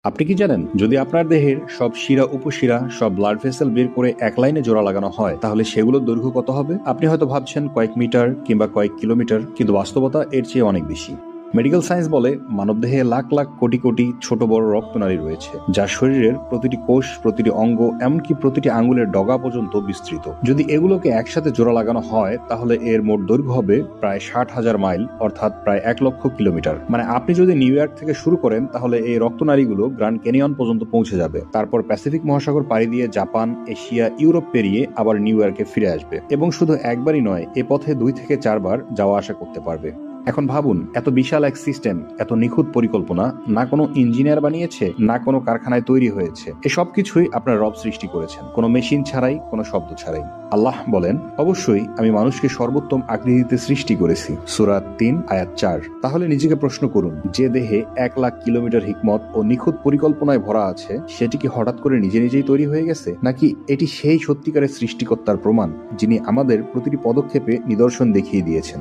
আপনি কি জানেন, যদি আপনার দেহের সব শিরা উপশিরা সব ব্লাড ভেসেল বের করে এক লাইনে জোড়া লাগানো হয় তাহলে সেগুলোর দৈর্ঘ্য কত হবে? আপনি হয়তো ভাবছেন কয়েক মিটার কিংবা কয়েক কিলোমিটার, কিন্তু বাস্তবতা এর চেয়ে অনেক বেশি। মেডিকেল সায়েন্স বলে মানবদেহে লাখ লাখ কোটি কোটি ছোট বড় রক্তনালী রয়েছে, যা শরীরের প্রতিটি কোষ, প্রতিটি অঙ্গ, এমনকি প্রতিটি আঙ্গুলের ডগা পর্যন্ত বিস্তৃত। যদি এগুলোকে একসাথে জোড়া লাগানো হয় তাহলে এর মোট দৈর্ঘ্য হবে প্রায় 60,000 মাইল, অর্থাৎ প্রায় 1,00,000 কিলোমিটার। মানে আপনি যদি নিউ ইয়র্ক থেকে শুরু করেন তাহলে এই রক্তনালীগুলো গ্র্যান্ড ক্যানিয়ন পর্যন্ত পৌঁছে যাবে, তারপর প্যাসিফিক মহাসাগর পাড়ি দিয়ে জাপান, এশিয়া, ইউরোপ পেরিয়ে আবার নিউ ইয়র্কে ফিরে আসবে, এবং শুধু একবারই নয়, এ পথে 2 থেকে 4 বার যাওয়া আসা করতে পারবে। এখন ভাবুন, এত বিশাল এক সিস্টেম, এত নিখুঁত পরিকল্পনা, না কোনো ইঞ্জিনিয়ার বানিয়েছে, না কোনো কারখানায় তৈরি হয়েছে। এসব কিছুই আপনার রব সৃষ্টি করেছেন, কোনো মেশিন ছাড়াই, কোনো শব্দ ছাড়াই। আল্লাহ বলেন, অবশ্যই আমি মানুষকে সর্বোত্তম আকৃতিতে সৃষ্টি করেছি। সূরা 3 আয়াত 4। তাহলে নিজেকে প্রশ্ন করুন, যে দেহে 1,00,000 কিলোমিটার হিকমত ও নিখুঁত পরিকল্পনায় ভরা আছে, সেটি কি হঠাৎ করে নিজে নিজেই তৈরি হয়ে গেছে, নাকি এটি সেই সত্যিকারের সৃষ্টিকর্তার প্রমাণ, যিনি আমাদের প্রতিটি পদক্ষেপে নিদর্শন দেখিয়ে দিয়েছেন?